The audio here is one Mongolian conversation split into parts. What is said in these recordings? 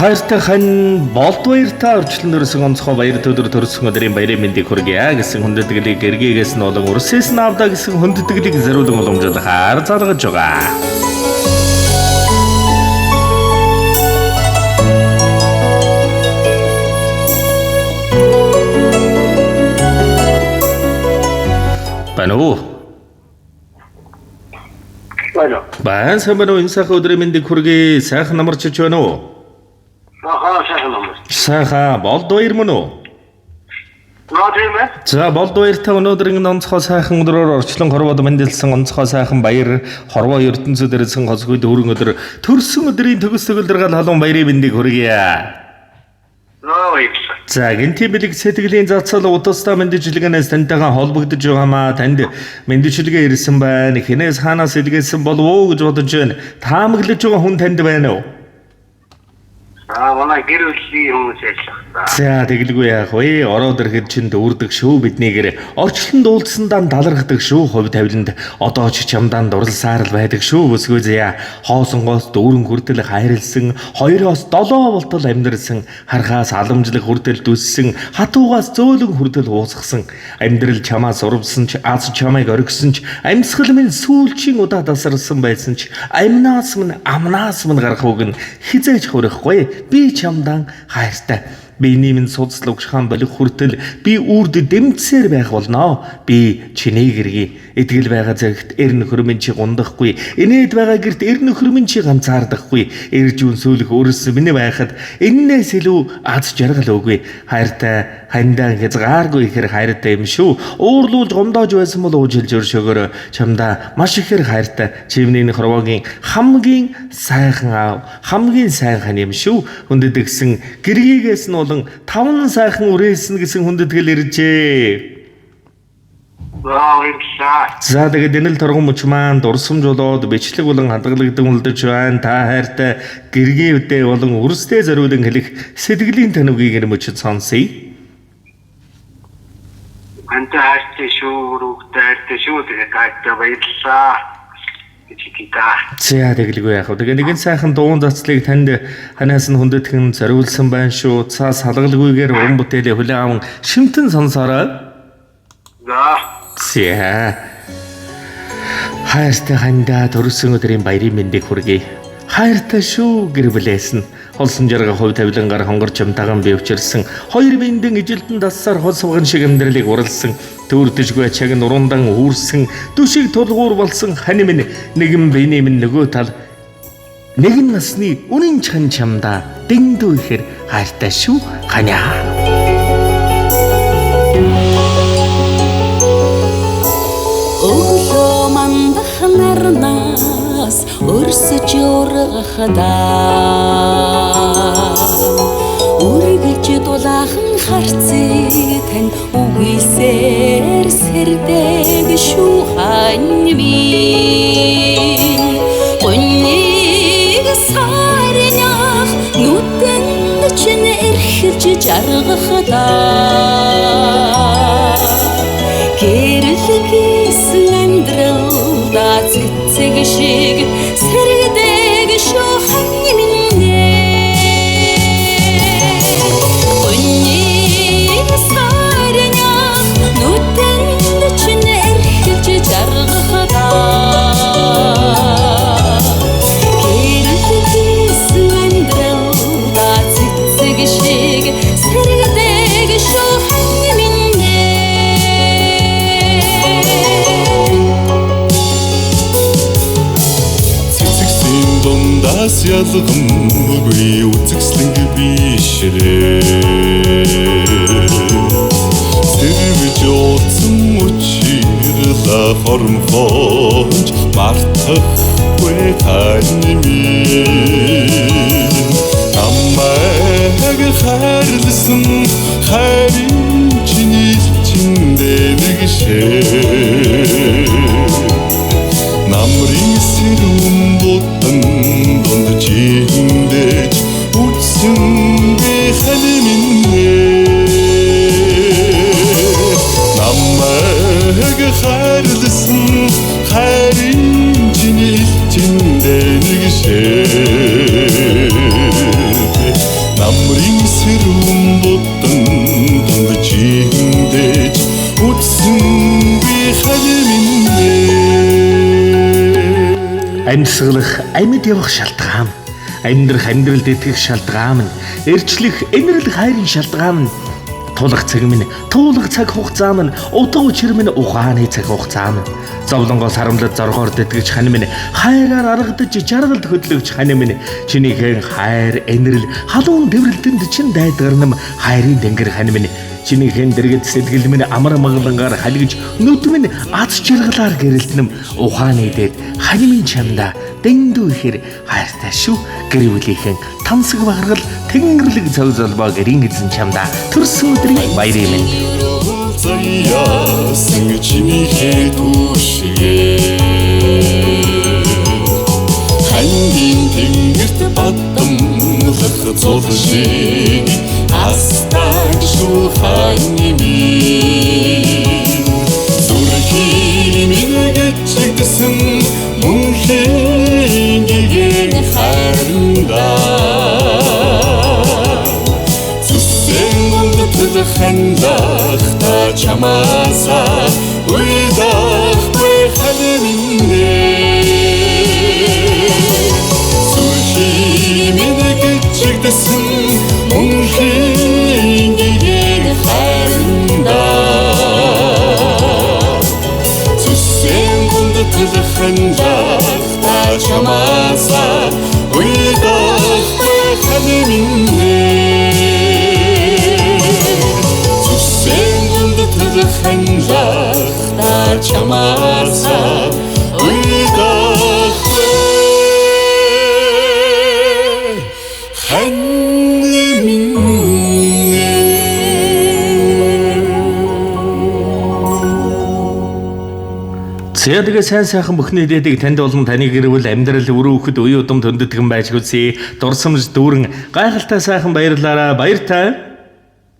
Хайртай хань болдвоёртой орчлон өрсөн онцгой баяр төдөр төрсөн өдрийн баярын мэндийг хүргье гэсэн хүндэтгэлийг эргээгээс нь болон өрсөөс нь авдаа гэсэн хүндэтгэлийг зориулан уламжлахаар залгаж байгаа. Баян самбаруу энэ сайхан өдрийн мэндийг хүргэе. Сайхан намарч байна уу? Сайхан болдвоёр мөн үү? За болдвоёртой өнөөдрийн онцгой сайхан өдрөөр орчлон хорвоод мэндэлсэн онцгой сайхан баяр хорвоо ертөнцөд ирсэн хосгойд өргөн өдөр төрсөн өдрийн төгс төгөлдөр гал халуун баярын мэндийг хүргье. За гинтийн бэлэг сэтгэлийн зацал удаа мэдээлэлгээс тантайгаа холбогдож байгаамаа танд мэдээлэлгээ ирсэн байна. Хинээс хаанаас илгээсэн болов уу гэж бодож байна. Таамаглаж байгаа хүн танд байна уу? Манай гэр бүлийн хүмүүс ажиллах. За тэгэлгүй яах вэ? Ороод ирэхэд чинь дүүрдэг шүү биднийгэр. Орчлон дуулдсандаа даларгадаг шүү хувь тавиланд. Одоо ч чамдаа дурлсаар л байдаг шүү өсгөө зя. Хоосонгоос дүүрэн хүртэл хайрлсан, хоёроос 7 болтол амьдрсан, харахаас аламжлах хүртэл дүссэн, хатуугаас зөөлөн хүртэл уусгасан. Амьдрал чамаас урвсан ч аз чамайг оргисон ч, амьсгал минь сүүлчийн удаа тасарсан байсан ч, амнаас минь гарах үг нь хизээж хөрөхгүй. Би чамдан хайртай. Биний минь судас лугшхан болох хүртэл би үрд дэмцээр байх болно. Би чиний гэргий. Итгэл байгаа зэрэгт эр нөхөр минь чи гундахгүй. Инээд байгаа гэрт эр нөхөр минь чи ганцаардахгүй. Эр жүүн сөөлөх өөрөөс минь байхад эннээс илүү аз жаргал өгье. Хайртай хандаа хязгааргүй ихэр хайртай юм шүү. Уурлуулж гомдоож байсан бол уужилж өршөөгөөр чамда маш ихэр хайртай. Чимний хорвоогийн хамгийн сайхан аав, хамгийн сайхан юм шүү. Хүндэтгсэн гэргийгээс нь болон 5 сайхан үрээсэн гэсэн хүндэтгэл иржээ. За тэгээд энэ л торгон мөч маань дурсамж болоод бичлэг болон хадгалагдсан үлдэж байна. Та хайртай гэргийвдээ болон үрстэй зориулан хэлэх сэтгэлийн танивыг нэмж сонсъё. Анта хайртай шүү, рүүхтэй хайртай шүү тэгээд хайртай баярлалаа. За тэгэлгүй яах вэ? Тэгээ нэгэн сайхан дуун зацлыг танд ханаас нь хүндэтгэн зориулсан байна шүү. Цаа салгалгүйгээр уран бүтээлээ хүлээн аван шимтэн сонсоорой. За. Хайртай хандаа төрсөн өдрийн баярын мэндийг хүргэе. Хайртай шүү гэр бүлээс нь холсон жарга хувь тавилангаар хонгорч амтагаан бивчирсэн 2 биендэн ижилтэн тассаар хол сувган шиг амьдралыг уралсан төрдөжгүй ачааг нь урундан үүрсэн дүшиг тулгуур болсон хань минь нэгэн биений минь нөгөө тал нэгэн насны үнэн чан чамда дэндүү ихэр хайртай шүү ханяа. Өглөө мандах нарнаас өрсөж ургахадаа үргэж дулаахан харцыг тань үгүйсээр сэрдэг шүү хань минь гониг сарнях нүдэнд чинь эрхэж жаргахадаа гэрэлгийсэн амьдралда цэцэг шиг сэргэдэг шүү хань минь гониг сарнях нүдэнд чинь эрхэж жаргахадаа гэрэлгийсэн амьдралда цэцэг шиг сэргэдэг шүү хань минь дундаас ялгамгүй үзэгслэнг бишрээ сэрвэж утсан учирла хормхонч мартахгүй тань минь намайг хайрлсан хайрын чиний чиндээ нэгшээ намрын сэрүүн бутан донд чиндэж үтсэн би хань минь намайг хайрлсан хайрын чиний чиндээ нэгшээ урсгалах, амьд явах шалтгаан, амьдрах амьдралд итгэх шалтгаан, эрчлэх, энэрлэх хайрын шалтгаан, тулах цаг минь, туулах цаг хугацаа минь, утга учир минь, ухааны цаг хугацаа минь, зовлонгоос харамлаад зоргоор дэтгэж хань минь, хайраар аргадаж жаргалд хөдлөвч хань минь, чинийхэн хайр, энэрл, халуун дэврэлтэнд чин дайдгар нам хайрын дэнгэр хань минь, чинийхэн дэргэд сэтгэл минь амар маглангаар халигж нүд минь аз жаргалаар гэрэлтнэм ухааны дээд хань минь чамда дэндүү ихэр хайртай шүү гэрүүлийнхэн тансаг багаргал тэнгэрлэг цав залбаа гэрийн эзэн чамда төрсөн өдрийн баярын минь заяасан чинийхээ түүшгээ хангийн тэнгэрт бадамлах зул шиг астаг шүү хань минь зүрхийн минэгчигдсэн мөнхийн гэгэн хайранда зүсэн гондот хандах та чамааса уйдах буй хань минь зүрхийн минэгчигдсэн мөнхийн гэгэн хайранда зүсэн гондот хандах та чамааса уйдах буй хань минь зүсэн гондот хандах та чамааса уйдах буй хань минь Зэдэг сайн сайхан бүхний дээдэг танд болон таны гэрвэл амьдрал өрөөхөд үе удам төндөдгөн байж хүсье. Дурсамж дүүрэн гайхалтай сайхан баярлаарай. Баяртай.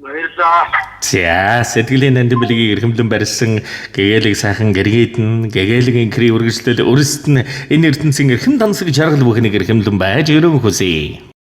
Баярлалаа. За сэтгэлийн нандимблийг эрхэмлэн барьсан гэгээлэг сайхан гэргийдэн гэгээлэг инкри үргэлжлэл өрөст нь энэ ертөнцийн эрхэм тансаг жаргал бүхнийг эрхэмлэн байж өрөөн хүсье.